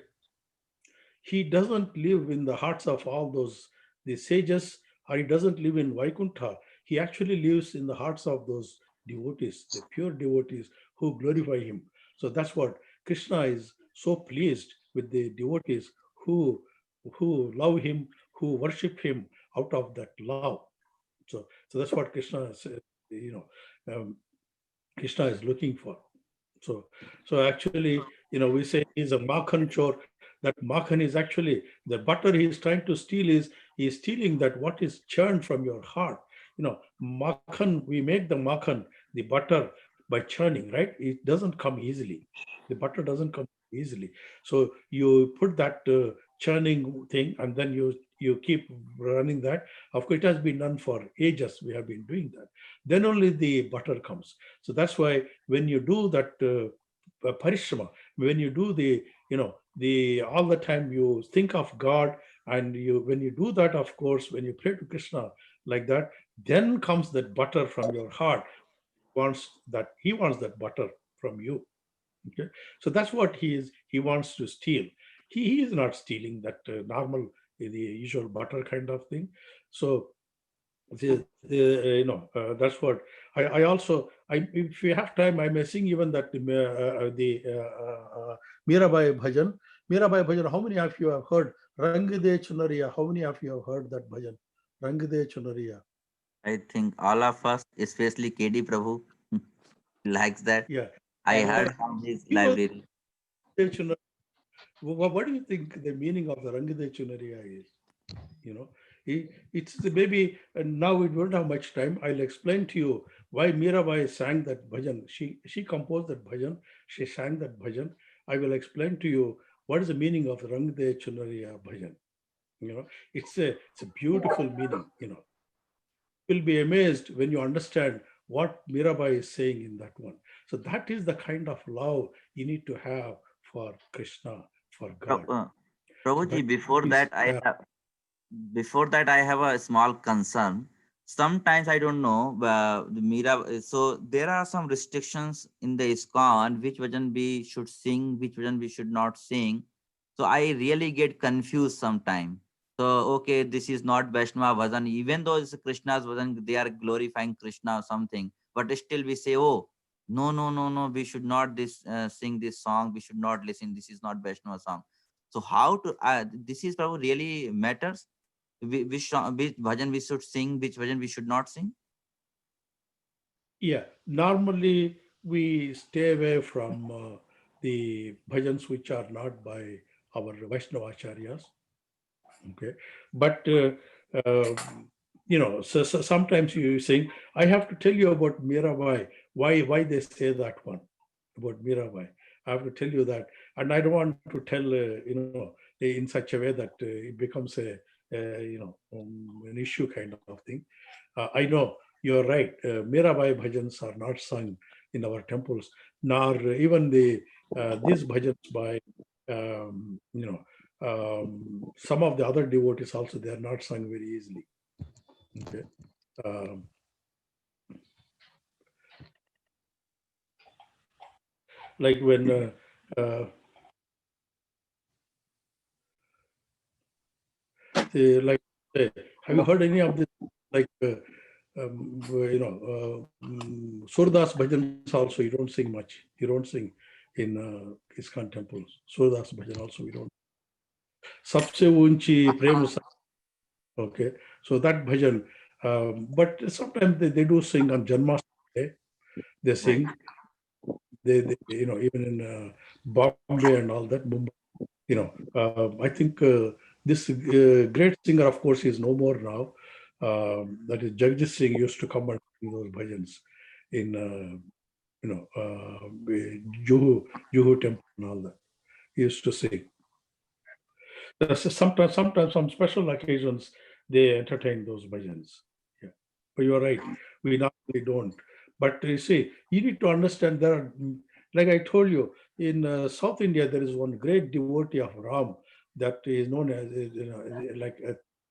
he doesn't live in the hearts of all those the sages, or he doesn't live in Vaikuntha. He actually lives in the hearts of those devotees, the pure devotees who glorify him. So that's what Krishna is so pleased with, the devotees who love him, who worship him out of that love. So that's what Krishna said, Krishna is looking for. So actually, we say he's a Makhan chore. That Makhan is actually the butter he's trying to steal. He's stealing that what is churned from your heart. Makhan, we make the Makhan, the butter, by churning, right? It doesn't come easily. The butter doesn't come easily. So you put that churning thing, and then you keep running that. Of course, it has been done for ages. We have been doing that. Then only the butter comes. So that's why when you do that parishrama, when you do the all the time you think of God, and when you do that, of course, when you pray to Krishna like that, then comes that butter from your heart. He wants that butter from you. Okay, so that's what he wants to steal. He is not stealing that normal, the usual butter kind of thing. So that's what I also, if you have time, I may sing even that the Mirabai bhajan. Mirabai bhajan, how many of you have heard Rang De Chunariya? How many of you have heard that bhajan, Rang De Chunariya? I think all of us, especially KD Prabhu, likes that. Yeah. I Uh, heard from his you know, library. De Chunariya. What do you think the meaning of the Rang De Chunariya is? It's maybe, and now we don't have much time. I'll explain to you why Mirabai sang that bhajan. She composed that bhajan. She sang that bhajan. I will explain to you what is the meaning of Rang De Chunariya bhajan. It's a beautiful meaning. You'll be amazed when you understand what Mirabai is saying in that one. So that is the kind of love you need to have for Krishna, for God. So Prabhuji, that before is that, I have a small concern. Sometimes I don't know the Mira. So there are some restrictions in the ISKCON, which bhajan we should sing, which bhajan we should not sing. So I really get confused sometimes. So okay, this is not Vaishnava bhajan, even though it's Krishna's bhajan, they are glorifying Krishna or something. But still we say, oh no, no, no, no, we should not sing this song. We should not listen. This is not Vaishnava song. So how to this is probably really matters, which bhajan we should sing, which bhajan we should not sing? Yeah, normally we stay away from the bhajans which are not by our Vaishnava acharyas. Okay, but so sometimes you sing. I have to tell you about Mirabai. Why they say that one about Mirabai? I have to tell you that, and I don't want to tell in such a way that it becomes an issue kind of thing. I know you're right. Mirabai bhajans are not sung in our temples, nor even these bhajans by some of the other devotees also. They are not sung very easily. Okay. Like when have you heard any of this? Like Surdas bhajans also you don't sing much. You don't sing in ISKCON temples. Surdas bhajan also we don't. Sabse unchi prem. Okay, so that bhajan. But sometimes they do sing on Janmashtami. They sing. They even in Bombay and all that, Mumbai. I think this great singer, of course, is no more now. That is Jagdish Singh used to come and sing those bhajans in Juhu temple and all that. He used to sing. Sometimes some special occasions they entertain those bhajans. Yeah, but you are right. We normally don't. But you see, you need to understand like I told you, in South India there is one great devotee of Ram. that is known as like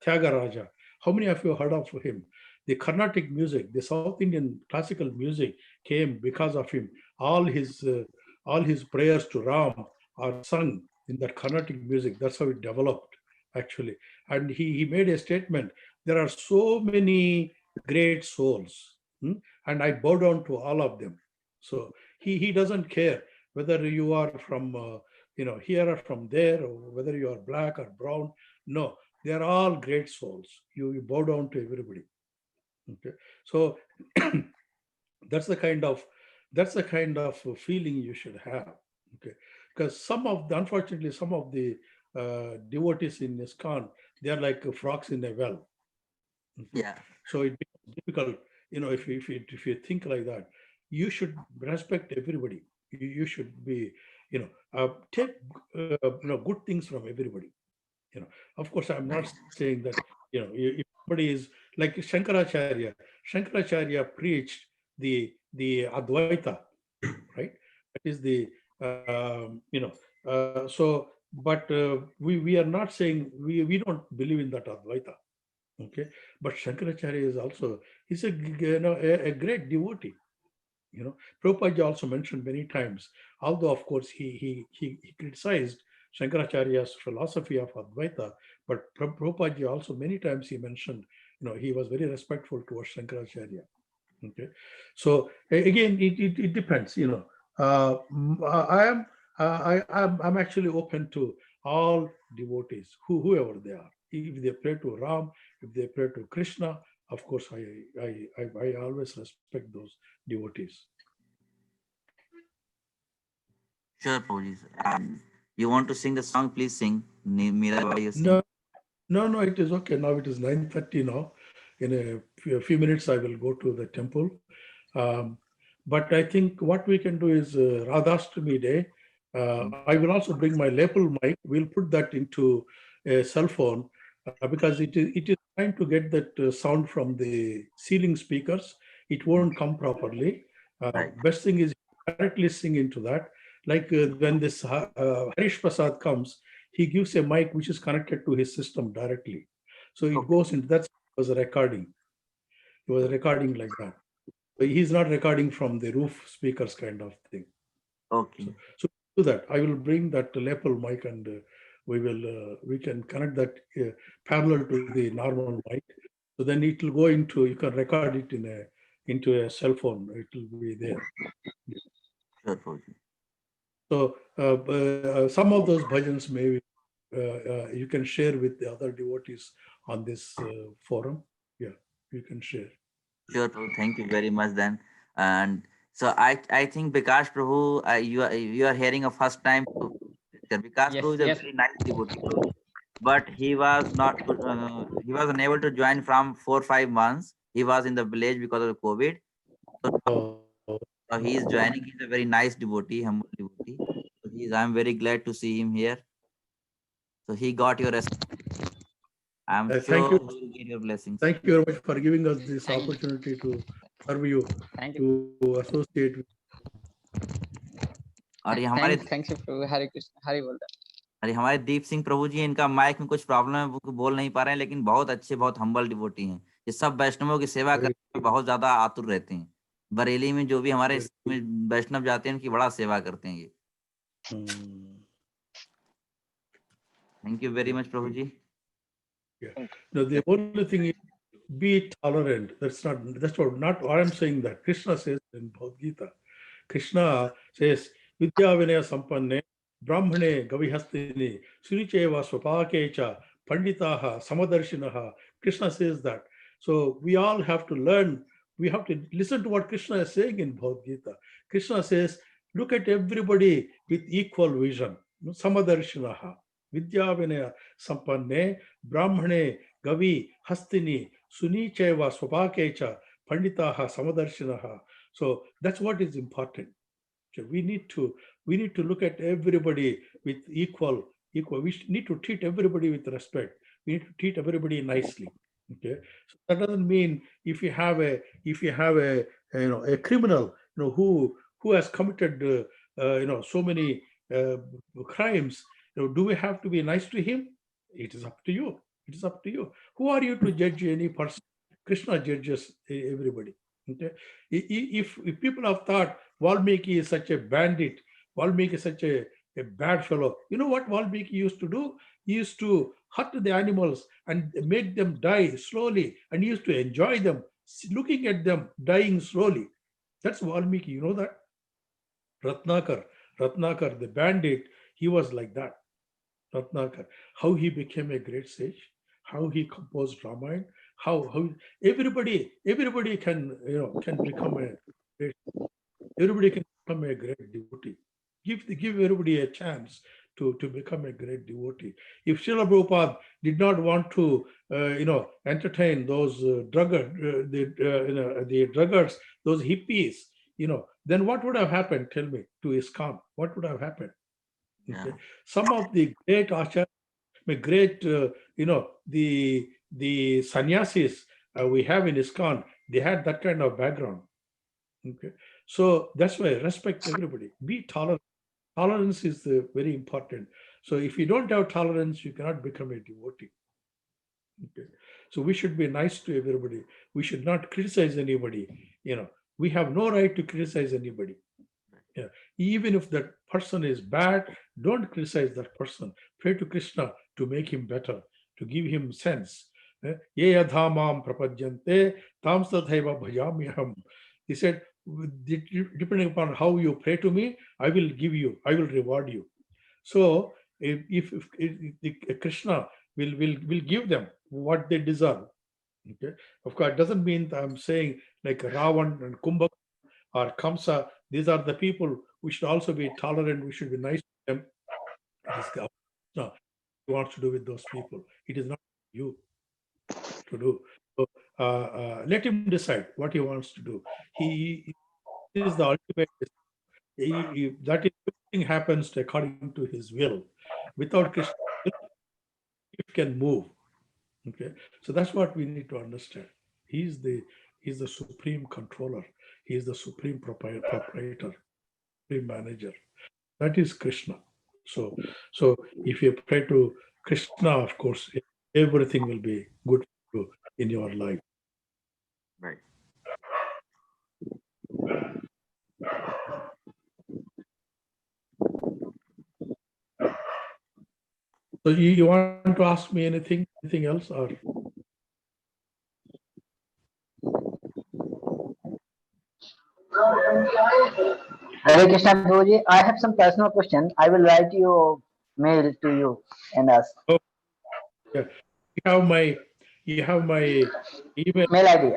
Tyagaraja. How many of you heard of him? The Carnatic music, the South Indian classical music came because of him. All his prayers to Ram are sung in that Carnatic music. That's how it developed, actually. And he made a statement. There are so many great souls, and I bow down to all of them. So he doesn't care whether you are from here or from there, or whether you are black or brown. No, they are all great souls. You bow down to everybody. Okay, so that's the kind of feeling you should have. Okay, because unfortunately some of the devotees in ISKCON, they are like frogs in a well. Okay? Yeah. So it becomes difficult, if you think like that. You should respect everybody. You should be, take good things from everybody. Of course, I'm not saying that, if somebody is like Shankaracharya. Shankaracharya preached the Advaita, right? That is the, so, but we are not saying, we don't believe in that Advaita. Okay, but Shankaracharya is also, he's a great devotee. Prabhupada also mentioned many times, although of course he criticized Shankaracharya's philosophy of Advaita, but Prabhupada also many times he mentioned, he was very respectful towards Shankaracharya. Okay, so again, it depends. I'm actually open to all devotees, whoever they are. If they pray to Ram, if they pray to Krishna, of course, I always respect those devotees. Sure, Prabhuji. You want to sing the song? Please sing. Mirabai, you sing. No, it is okay. Now it is 9:30 now. In a few minutes, I will go to the temple. But I think what we can do is Radhashtami day. I will also bring my lapel mic. We'll put that into a cell phone because it is trying to get that sound from the ceiling speakers. It won't come properly. Right. Best thing is directly sing into that. Like when this Harish Prasad comes, he gives a mic which is connected to his system directly. So it goes into, that was a recording. He was recording like that. So he's not recording from the roof speakers kind of thing. Okay. So do that. I will bring that lapel mic and we can connect that parallel to the normal mic. So then it will go into, you can record it into a cell phone. It will be there. Sure, Prabhuji. So some of those bhajans maybe you can share with the other devotees on this forum. Yeah, you can share. Sure, Prabhu. Thank you very much then. And so I think Bikash Prabhu, you are hearing a first time. Bikash Yes, Prabhu is a yes. very nice devotee, Prabhu. But he was not he was unable to join from 4 or 5 months. He was in the village because of the COVID. Oh, So he is joining. He's a very nice devotee, humble devotee. So I'm very glad to see him here. So he got your I'm thank sure you. he will get your blessings. Thank you very much for giving us this Thank you. opportunity to serve you, Thank you. to associate with. और ये हमारे Thanks you, Prabhu. Hare Krishna. Hare बोल रहा अरे हमारे दीप सिंह प्रभु जी, इनका mic में कुछ प्रॉब्लम है, वो बोल नहीं पा रहे हैं, लेकिन बहुत अच्छे, बहुत हम्बल डिवोटी हैं। ये सब वैष्णवों की सेवा करने में बहुत ज्यादा आतुर रहते हैं। बरेली में जो भी हमारे वैष्णव जाते हैं, उनकी बड़ा सेवा करते हैं ये। Thank you very much Prabhu ji. No, the only thing is be tolerant. That's not what I'm saying. That Krishna says in Bhagavad Gita. Krishna says, Vidya Vinaya Sampanne, Brahmane Gavihastini, Suricheva Swapakecha, Panditaha, Samadarshinaha. Krishna says that. So we all have to learn, we have to listen to what Krishna is saying in Bhagavad Gita. Krishna says, look at everybody with equal vision. Samadarshinaha. Vidya Vinaya Sampanne, Brahmane Gavi Hastini, Sunicheva Swapakecha, Panditaha, Samadarshinaha. So that's what is important. Okay, we need to look at everybody with equal. We need to treat everybody with respect. We need to treat everybody nicely. Okay, so that doesn't mean if you have a criminal, who has committed so many crimes, Now, do we have to be nice to him? It is up to you. It is up to you. Who are you to judge any person? Krishna judges everybody. Okay? If people have thought Valmiki is such a bandit, Valmiki is such a bad fellow, you know what Valmiki used to do? He used to hurt the animals and make them die slowly, and he used to enjoy them, looking at them dying slowly. That's Valmiki, you know that? Ratnakar, the bandit, he was like that. Ratnakar, how he became a great sage, how he composed Ramayana, how everybody can can become a great, everybody can become a great devotee. Give everybody a chance to become a great devotee. If Srila Prabhupada did not want to entertain those the druggards, those hippies, then what would have happened? Tell me, to ISKCON, what would have happened? Yeah. Okay. Some of the great acharyas, great, the sannyasis we have in ISKCON, they had that kind of background. Okay. So that's why respect everybody. Be tolerant. Tolerance is very important. So if you don't have tolerance, you cannot become a devotee. Okay. So we should be nice to everybody. We should not criticize anybody. We have no right to criticize anybody. Yeah. Even if that person is bad, don't criticize that person. Pray to Krishna to make him better, to give him sense. Ye yadhamam prapajyante tam tathaiva bhajamyaham. He said, depending upon how you pray to me, I will give you, I will reward you. So if Krishna will give them what they deserve. Okay. Of course, it doesn't mean that I'm saying like Ravan and Kumbhaka or Kamsa, these are the people we should also be tolerant, we should be nice to them. It is Krishna who wants to do with those people. It is not you to do. So let him decide what he wants to do. He is the ultimate. That is, everything happens according to his will. Without Krishna, it can move. Okay, so that's what we need to understand. He's the supreme controller. He is the supreme proprietor, supreme manager. That is Krishna. So if you pray to Krishna, of course, everything will be good for you in your life. Right. So you want to ask me anything else, or? Hare Krishna Prabhuji, I have some personal question. I will write you mail to you and ask. Oh, yeah. You have my email. Mail ID.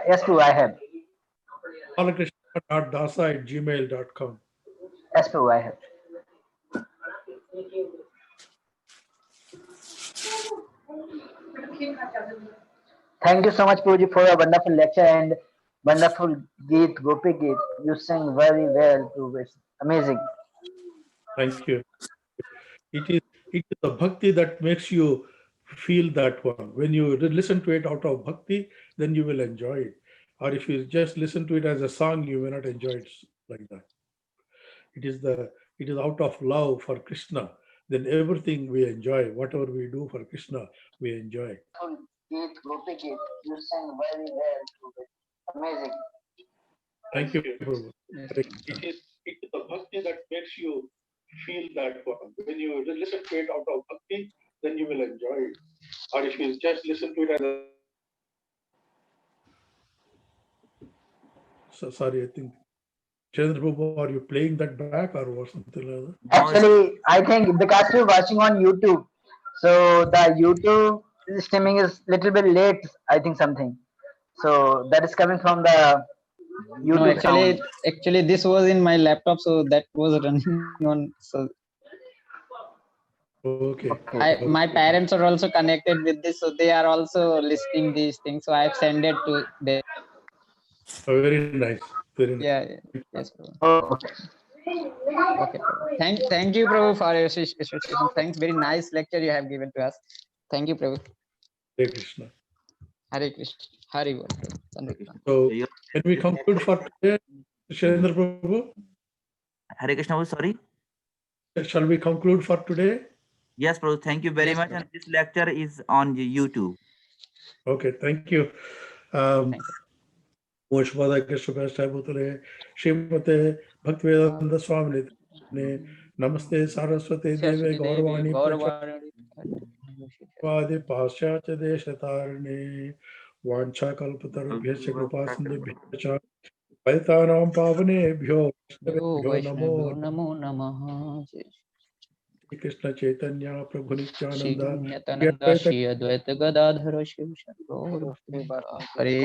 Yes, Prabhu, I have. balakrishna.dasa@gmail.com. Yes, Prabhu, I have. Thank you so much, Prabhuji, for your wonderful lecture and wonderful Geet, Gopi Geet. You sing very well, Prabhu. It's amazing. Thank you. It is the bhakti that makes you feel that one. When you listen to it out of bhakti, then you will enjoy it. Or if you just listen to it as a song, you may not enjoy it like that. It is out of love for Krishna. Then everything we enjoy, whatever we do for Krishna, we enjoy. Geet, Gopi Geet. You sing very well, Prabhu. Amazing. Thank you, Prabhu. Yes. It is the bhakti that makes you feel that one. When you listen to it out of bhakti, then you will enjoy it. Or if you just listen to it as a... So sorry, I think Chandra Prabhu, are you playing that back or something like that? Actually, I think because you're watching on YouTube, so the YouTube streaming is little bit late. I think something. So that is coming from the No, YouTube sound. actually, this was in my laptop, so that was running on. So Okay. my parents are also connected with this, so they are also listening these things. So I've sent it to them. Oh, very nice. Very nice. Yeah. Yes, Prabhu. Oh, okay. Okay, Prabhu. Thank you, Prabhu, for your association. Thanks, very nice lecture you have given to us. Thank you, Prabhu. Hare Krishna. Hare Krishna. Hare Bol. So can we conclude for today, Chandra Prabhu? Hare Krishna, sorry. Shall we conclude for today? Yes, Prabhu. Thank you very Yes, much. Prabhu. And this lecture is on YouTube. Okay, thank you. Thank you. Moshpada Krishna Pasta Bhutale, Shrimate Bhaktivedanta Swami Namaste Saraswati Deve Saraswati Devi Gaurvani Gauravarani. Prachapadi Paschatya Deshatarne Vancha Kalpatarubhyasya Kripa Sindhubhyacha Paitanam Pavane Yo Bhyo Vaishnavyo Namo Namo Namaha. Shri Krishna Chaitanya Prabhu Shri Nityananda Shri Nityananda Advaita Shri Advaita Gadadhara Shiv Shankar Hare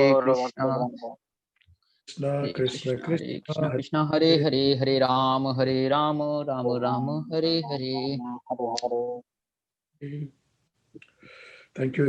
Krishna Krishna Krishna Hare Krishna Krishna Hare Hare Hare Ram Ram Ram Hare Hare. Hare. Thank you.